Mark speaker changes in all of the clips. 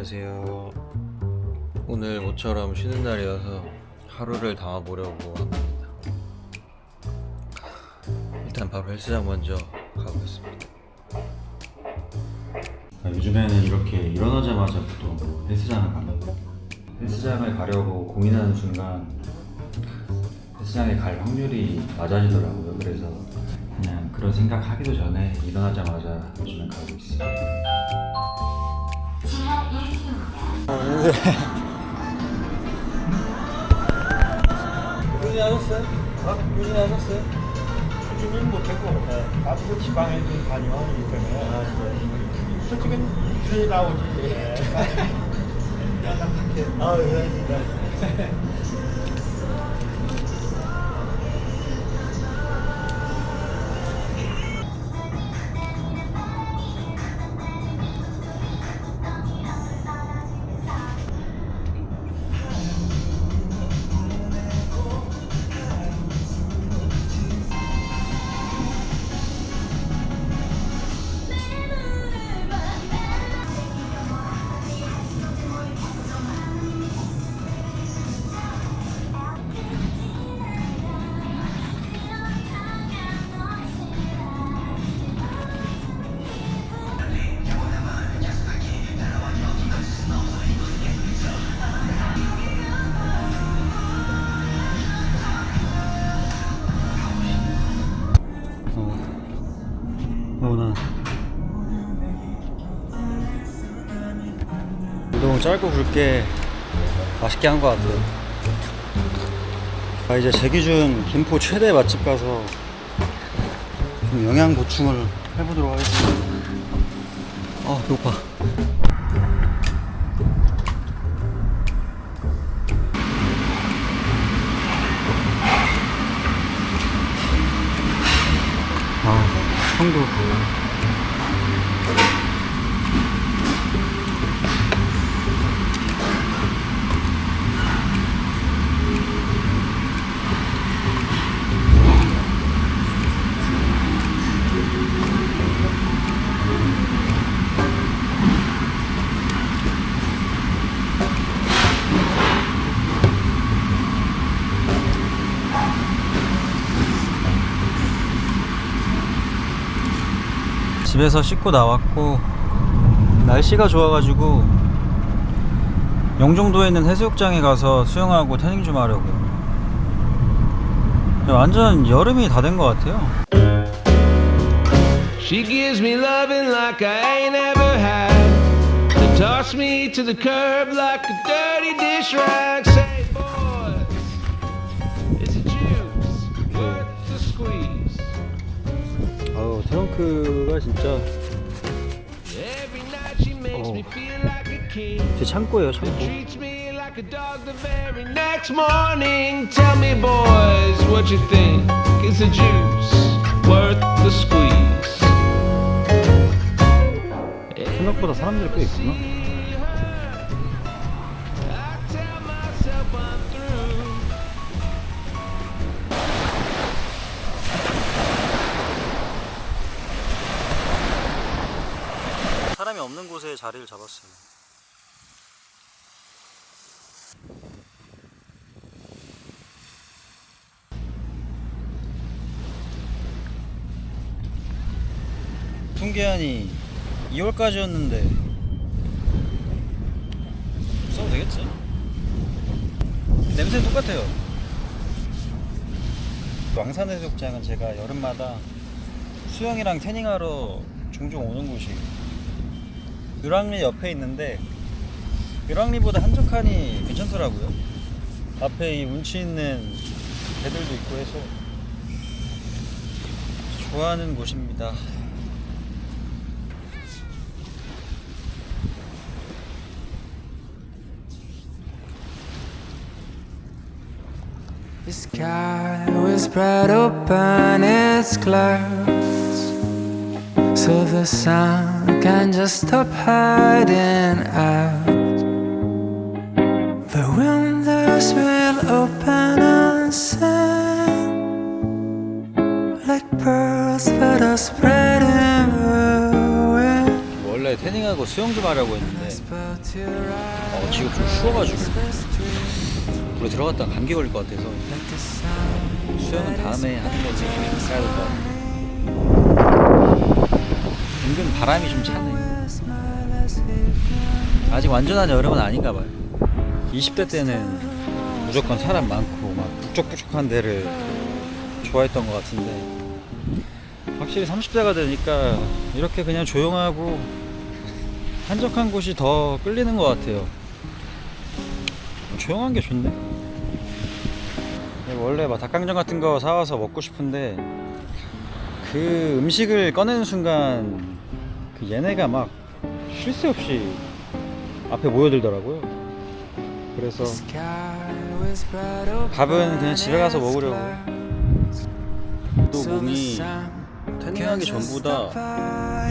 Speaker 1: 안녕하세요. 오늘 모처럼 쉬는 날이어서 하루를 담아보려고 합니다. 일단 바로 헬스장 먼저 가보겠습니다. 요즘에는 이렇게 일어나자마자 보통 헬스장을 갑니다. 헬스장을 가려고 고민하는 순간 헬스장에 갈 확률이 낮아지더라고요. 그래서 그냥 그런 생각하기도 전에 일어나자마자 요즘에 가고 있어요.
Speaker 2: 꾸준히 하셨어요? 꾸준히 하셨어요? 꾸준히는 못했고 나도 지방에 좀 다녀오기 때문에 솔직히 꾸준히 나오지. 그래.
Speaker 1: 운동 짧고 굵게 맛있게 한 것 같아요. 이제 제 기준 김포 최대 맛집 가서 좀 영양 보충을 해보도록 하겠습니다. 배고파. 청도. 집에서 씻고 나왔고 날씨가 좋아가지고 영종도에 있는 해수욕장에 가서 수영하고 태닝 좀 하려고요. 완전 여름이 다 된 것 같아요.
Speaker 3: She gives me loving like I ain't ever had. Then toss me to the curb like a dirty dish rag. Say, boys, is it juice worth the squeeze?
Speaker 1: 트렁크가 진짜
Speaker 3: Every night she makes me feel like a king.
Speaker 1: 제 창고예요, 창고.
Speaker 3: Treats me like a dog the very next morning. Tell me, boys, what you think? Is the juice worth the squeeze?
Speaker 1: 생각보다 사람들이 꽤 있구나.
Speaker 3: I tell myself I'm through.
Speaker 1: 사람이 없는 곳에 자리를 잡았어요. 통계안이 2월까지였는데 써도 되겠지? 냄새는 똑같아요. 왕산해수욕장은 제가 여름마다 수영이랑 태닝하러 종종 오는 곳이에요. 유랑리 옆에 있는데 유랑리보다 한적하니 괜찮더라고요. 앞에 이 운치 있는 배들도 있고 해서 좋아하는 곳입니다.
Speaker 4: The sky will spread open its clouds, so the sun can just stop hiding out. The windows will open and sing like birds that are spreading the wind.
Speaker 1: 원래 태닝하고 수영 좀 하려고 했는데 지금 좀 추워가지고 물에 들어갔다가 감기 걸릴 것 같아서 수영은 다음에 하는 거지 해야 될 것 같아요. 은근 바람이 좀 차네. 아직 완전한 여름은 아닌가 봐요. 20대 때는 무조건 사람 많고 막 북적북적한 데를 좋아했던 것 같은데 확실히 30대가 되니까 이렇게 그냥 조용하고 한적한 곳이 더 끌리는 것 같아요. 조용한 게 좋네. 원래 막 닭강정 같은 거 사와서 먹고 싶은데 그 음식을 꺼내는 순간 그 얘네가 막 쉴 새 없이 앞에 모여들더라고요. 그래서 밥은 그냥 집에 가서 먹으려고. 또 몸이 태닝하기 전보다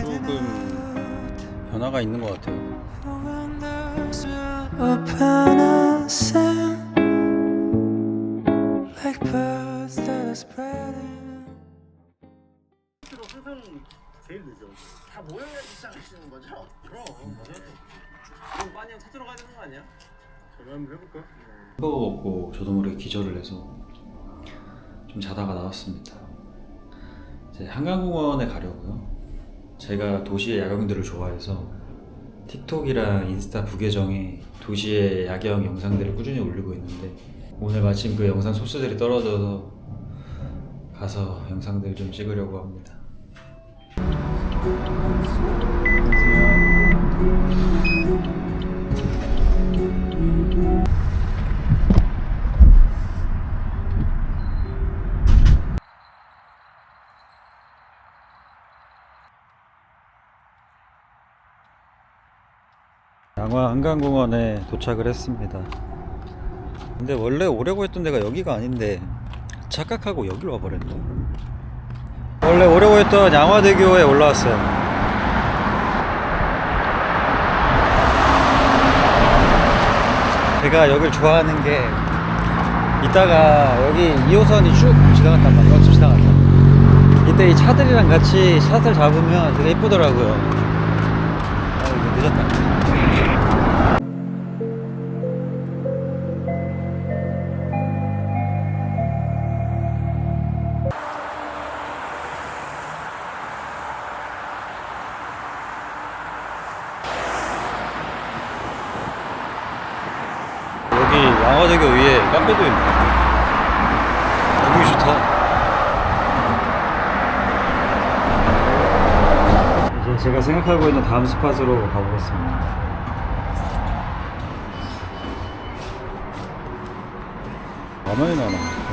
Speaker 1: 조금 변화가 있는 것 같아요.
Speaker 4: Open and sing like birds that are spreading.
Speaker 2: 항상 제일 늦어. 다 모여야지 시작하시는 거죠? 그럼. 그럼 빠니 형 찾으러 가야 되는 거 아니야? 전화 한번 해볼까?
Speaker 1: 햄버거 먹고 저도 모르게 기절을 해서 좀 자다가 나왔습니다. 이제 한강공원에 가려고요. 제가 도시의 야경들을 좋아해서 틱톡이랑 인스타 부계정에 도시의 야경 영상들을 꾸준히 올리고 있는데 오늘 마침 그 영상 소스들이 떨어져서 가서 영상들 좀 찍으려고 합니다. 양화 한강공원에 도착을 했습니다. 근데 원래 오려고 했던 데가 여기가 아닌데 착각하고 여기로 와버렸네. 원래 오려고 했던 양화대교에 올라왔어요. 제가 여길 좋아하는 게 이따가 여기 2호선이 쭉 지나갔단 말이에요. 쭉 지나갔다. 이때 이 차들이랑 같이 샷을 잡으면 되게 예쁘더라고요. 이거 늦었다. 여기 양화대교 위에 카페도 있네. 너무 좋다. 이제 제가 생각하고 있는 다음 스팟으로 가보겠습니다. 얼마나 나나?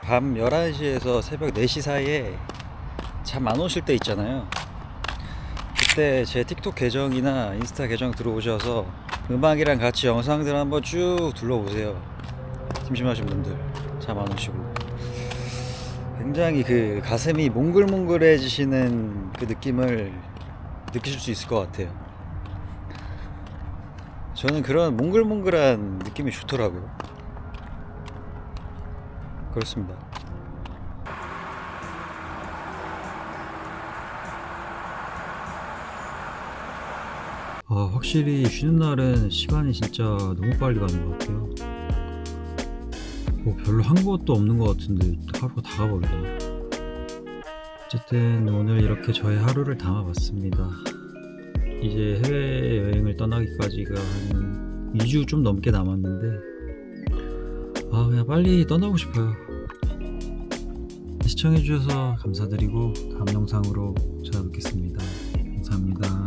Speaker 1: 밤 11시에서 새벽 4시 사이에 잠 안 오실 때 있잖아요. 그때 제 틱톡 계정이나 인스타 계정 들어오셔서 음악이랑 같이 영상들 한번 쭉 둘러보세요. 심심하신 분들 잠 안 오시고 굉장히 그 가슴이 몽글몽글해지시는 그 느낌을 느끼실 수 있을 것 같아요. 저는 그런 몽글몽글한 느낌이 좋더라고요. 그렇습니다. 확실히 쉬는 날은 시간이 진짜 너무 빨리 가는 것 같아요. 뭐 별로 한 것도 없는 것 같은데 하루가 다 가버리네. 어쨌든 오늘 이렇게 저의 하루를 담아봤습니다. 이제 해외여행을 떠나기까지가 한 2주 좀 넘게 남았는데 그냥 빨리 떠나고 싶어요. 시청해주셔서 감사드리고 다음 영상으로 찾아뵙겠습니다. 감사합니다.